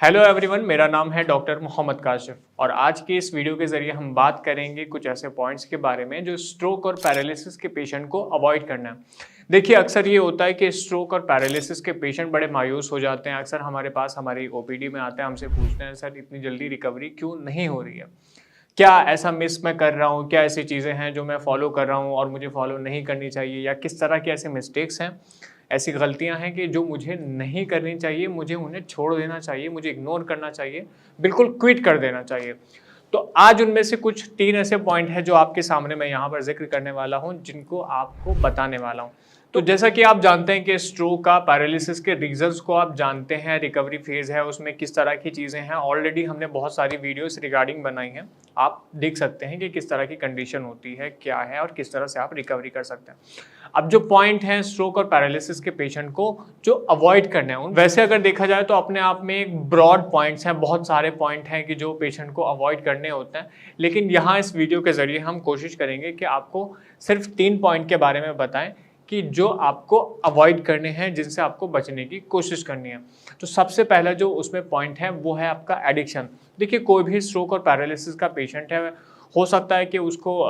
Hello everyone, मेरा नाम है डॉक्टर मोहम्मद काशिफ और आज के इस वीडियो के ज़रिए हम बात करेंगे कुछ ऐसे पॉइंट्स के बारे में जो स्ट्रोक और पैरालिसिस के पेशेंट को अवॉइड करना है। देखिए, अक्सर ये होता है कि स्ट्रोक और पैरालिसिस के पेशेंट बड़े मायूस हो जाते हैं। अक्सर हमारे पास हमारी ओपीडी में आते हैं, हमसे पूछते हैं, सर इतनी जल्दी रिकवरी क्यों नहीं हो रही है? क्या ऐसा मिस मैं कर रहा हूँ? क्या ऐसी चीज़ें हैं जो मैं फ़ॉलो कर रहा हूँ और मुझे फ़ॉलो नहीं करनी चाहिए? या किस तरह के ऐसे मिस्टेक्स हैं, ऐसी गलतियाँ हैं कि जो मुझे नहीं करनी चाहिए, मुझे उन्हें छोड़ देना चाहिए, मुझे इग्नोर करना चाहिए, बिल्कुल क्विट कर देना चाहिए। तो आज उनमें से कुछ 3 ऐसे पॉइंट हैं जो आपके सामने मैं यहाँ पर ज़िक्र करने वाला हूँ, जिनको आपको बताने वाला हूँ। तो जैसा कि आप जानते हैं कि स्ट्रोक का पैरालिसिस के रीजंस को आप जानते हैं, रिकवरी फेज है, उसमें किस तरह की चीज़ें हैं। ऑलरेडी हमने बहुत सारी वीडियोस रिगार्डिंग बनाई हैं, आप देख सकते हैं कि किस तरह की कंडीशन होती है, क्या है और किस तरह से आप रिकवरी कर सकते हैं। अब जो पॉइंट हैं स्ट्रोक और पैरालिसिस के पेशेंट को जो अवॉइड करने हैं, वैसे अगर देखा जाए तो अपने आप में एक ब्रॉड पॉइंट्स हैं, बहुत सारे पॉइंट हैं कि जो पेशेंट को अवॉइड करने होते हैं। लेकिन यहाँ इस वीडियो के ज़रिए हम कोशिश करेंगे कि आपको सिर्फ 3 पॉइंट के बारे में बताएं कि जो आपको अवॉइड करने हैं, जिनसे आपको बचने की कोशिश करनी है। तो सबसे पहला जो उसमें पॉइंट है वो है आपका एडिक्शन। देखिए, कोई भी स्ट्रोक और पैरालिसिस का पेशेंट है, हो सकता है कि उसको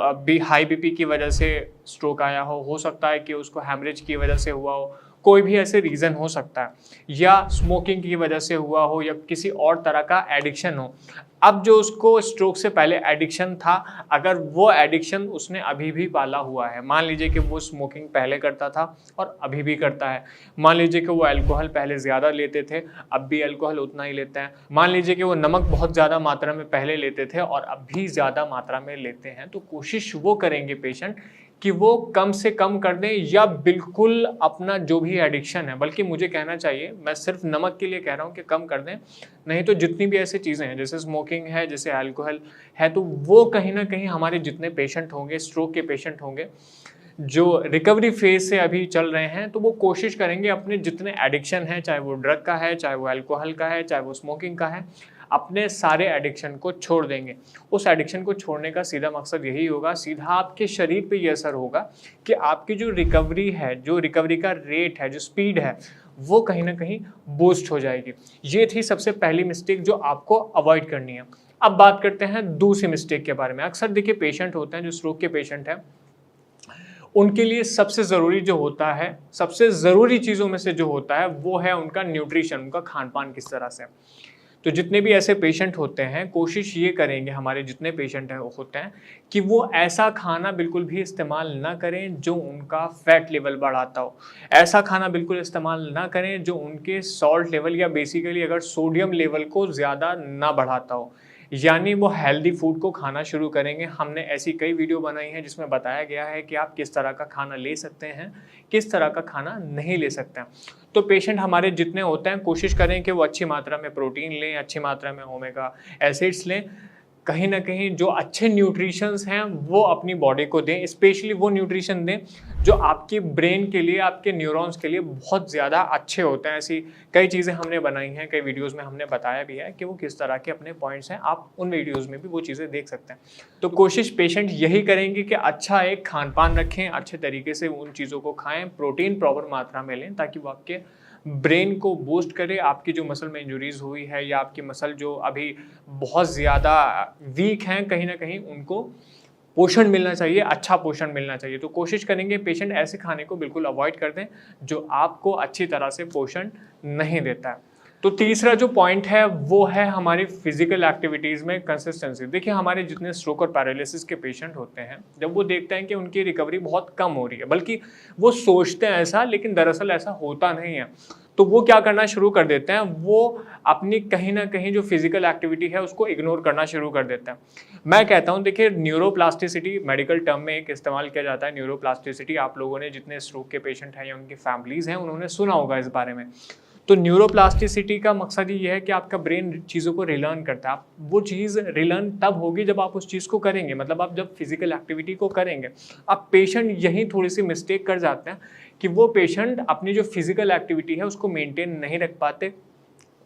हाई बीपी की वजह से स्ट्रोक आया हो सकता है कि उसको हैमरेज की वजह से हुआ हो, कोई भी ऐसे रीज़न हो सकता है, या स्मोकिंग की वजह से हुआ हो, या किसी और तरह का एडिक्शन हो। अब जो उसको स्ट्रोक से पहले एडिक्शन था, अगर वो एडिक्शन उसने अभी भी पाला हुआ है, मान लीजिए कि वो स्मोकिंग पहले करता था और अभी भी करता है, मान लीजिए कि वो अल्कोहल पहले ज़्यादा लेते थे, अब भी अल्कोहल उतना ही लेते हैं, मान लीजिए कि वो नमक बहुत ज़्यादा मात्रा में पहले लेते थे और अब भी ज़्यादा मात्रा में लेते हैं, तो कोशिश वो करेंगे पेशेंट कि वो कम से कम कर दें या बिल्कुल अपना जो भी एडिक्शन है, बल्कि मुझे कहना चाहिए, मैं सिर्फ नमक के लिए कह रहा हूँ कि कम कर दें, नहीं तो जितनी भी ऐसी चीज़ें हैं, जैसे स्मोकिंग है, जैसे अल्कोहल है, तो वो कहीं ना कहीं हमारे जितने पेशेंट होंगे, स्ट्रोक के पेशेंट होंगे, जो रिकवरी फेज से अभी चल रहे हैं, तो वो कोशिश करेंगे अपने जितने एडिक्शन हैं, चाहे वो ड्रग का है, चाहे वो अल्कोहल का है, चाहे वो स्मोकिंग का है, अपने सारे एडिक्शन को छोड़ देंगे। उस एडिक्शन को छोड़ने का सीधा मकसद यही होगा, सीधा आपके शरीर पे ये असर होगा कि आपकी जो रिकवरी है, जो रिकवरी का रेट है, जो स्पीड है, वो कहीं ना कहीं बूस्ट हो जाएगी। ये थी सबसे पहली मिस्टेक जो आपको अवॉइड करनी है। अब बात करते हैं दूसरी मिस्टेक के बारे में। अक्सर देखिए, पेशेंट होते हैं जो स्ट्रोक के पेशेंट हैं, उनके लिए सबसे ज़रूरी जो होता है, सबसे ज़रूरी चीज़ों में से जो होता है वो है उनका न्यूट्रिशन, उनका खान-पान किस तरह से। तो जितने भी ऐसे पेशेंट होते हैं, कोशिश ये करेंगे, हमारे जितने पेशेंट हैं होते हैं, कि वो ऐसा खाना बिल्कुल भी इस्तेमाल ना करें जो उनका फैट लेवल बढ़ाता हो। ऐसा खाना बिल्कुल इस्तेमाल ना करें जो उनके सॉल्ट लेवल या बेसिकली अगर सोडियम लेवल को ज़्यादा ना बढ़ाता हो। यानी वो हेल्दी फूड को खाना शुरू करेंगे। हमने ऐसी कई वीडियो बनाई हैं जिसमें बताया गया है कि आप किस तरह का खाना ले सकते हैं, किस तरह का खाना नहीं ले सकते हैं। तो पेशेंट हमारे जितने होते हैं, कोशिश करें कि वो अच्छी मात्रा में प्रोटीन लें, अच्छी मात्रा में ओमेगा एसिड्स लें, कहीं न कहीं जो अच्छे न्यूट्रिशंस हैं वो अपनी बॉडी को दें, स्पेशली वो न्यूट्रिशन दें जो आपके ब्रेन के लिए, आपके न्यूरॉन्स के लिए बहुत ज़्यादा अच्छे होते हैं। ऐसी कई चीज़ें हमने बनाई हैं, कई वीडियोज़ में हमने बताया भी है कि वो किस तरह के अपने पॉइंट्स हैं, आप उन वीडियोज़ में भी वो चीज़ें देख सकते हैं। तो कोशिश पेशेंट यही करेंगे कि अच्छा एक खान-पान रखें, अच्छे तरीके से उन चीज़ों को खाएँ, प्रोटीन प्रॉपर मात्रा में लें, ताकि वो आपके ब्रेन को बूस्ट करे। आपकी जो मसल में इंजरीज़ हुई है या आपकी मसल जो अभी बहुत ज़्यादा वीक हैं, कहीं न कहीं उनको पोषण मिलना चाहिए, अच्छा पोषण मिलना चाहिए। तो कोशिश करेंगे पेशेंट ऐसे खाने को बिल्कुल अवॉइड कर दें जो आपको अच्छी तरह से पोषण नहीं देता है। तो तीसरा जो पॉइंट है वो है हमारी फिजिकल एक्टिविटीज़ में कंसिस्टेंसी। देखिए, हमारे जितने स्ट्रोक और पैरालिसिस के पेशेंट होते हैं, जब वो देखते हैं कि उनकी रिकवरी बहुत कम हो रही है, बल्कि वो सोचते हैं ऐसा, लेकिन दरअसल ऐसा होता नहीं है, तो वो क्या करना शुरू कर देते हैं, वो अपनी कहीं ना कहीं जो फिजिकल एक्टिविटी है उसको इग्नोर करना शुरू कर देते हैं। मैं कहता हूँ, देखिए, न्यूरोप्लास्टिसिटी मेडिकल टर्म में एक इस्तेमाल किया जाता है। न्यूरोप्लास्टिसिटी आप लोगों ने, जितने स्ट्रोक के पेशेंट हैं या उनकी फैमिलीज़ हैं, उन्होंने सुना होगा इस बारे में। तो न्यूरोप्लास्टिसिटी का मकसद ये है कि आपका ब्रेन चीज़ों को रिलर्न करता है। आप वो चीज़ रिलर्न तब होगी जब आप उस चीज़ को करेंगे, मतलब आप जब फिजिकल एक्टिविटी को करेंगे। अब पेशेंट यही थोड़ी सी मिस्टेक कर जाते हैं कि वो पेशेंट अपनी जो फिजिकल एक्टिविटी है उसको मेंटेन नहीं रख पाते,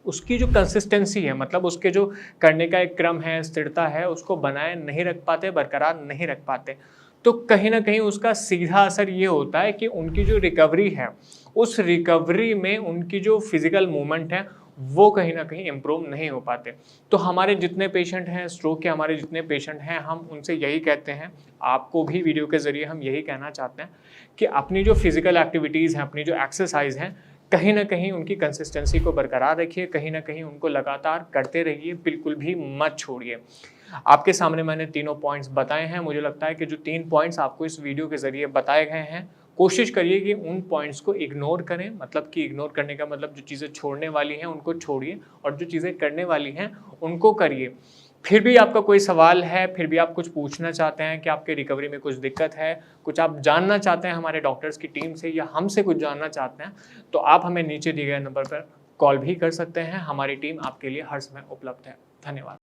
उसकी जो कंसिस्टेंसी है, मतलब उसके जो करने का एक क्रम है, स्थिरता है, उसको बनाए नहीं रख पाते, बरकरार नहीं रख पाते। तो कहीं न कहीं उसका सीधा असर ये होता है कि उनकी जो रिकवरी है, उस रिकवरी में उनकी जो फिज़िकल मूवमेंट है, वो कहीं ना कहीं इम्प्रूव नहीं हो पाते। तो हमारे जितने पेशेंट हैं स्ट्रोक के, हमारे जितने पेशेंट हैं, हम उनसे यही कहते हैं, आपको भी वीडियो के ज़रिए हम यही कहना चाहते हैं कि अपनी जो फिज़िकल एक्टिविटीज़ हैं, अपनी जो एक्सरसाइज हैं, कहीं न कहीं उनकी कंसिस्टेंसी को बरकरार रखिए, कहीं न कहीं उनको लगातार करते रहिए, बिल्कुल भी मत छोड़िए। आपके सामने मैंने तीनों पॉइंट्स बताए हैं, मुझे लगता है कि जो 3 पॉइंट्स आपको इस वीडियो के ज़रिए बताए गए हैं, कोशिश करिए कि उन पॉइंट्स को इग्नोर करें, मतलब कि इग्नोर करने का मतलब जो चीज़ें छोड़ने वाली हैं उनको छोड़िए और जो चीज़ें करने वाली हैं उनको करिए। फिर भी आपका कोई सवाल है, फिर भी आप कुछ पूछना चाहते हैं कि आपके रिकवरी में कुछ दिक्कत है, कुछ आप जानना चाहते हैं हमारे डॉक्टर्स की टीम से या हमसे कुछ जानना चाहते हैं, तो आप हमें नीचे दिए गए नंबर पर कॉल भी कर सकते हैं। हमारी टीम आपके लिए हर समय उपलब्ध है। धन्यवाद।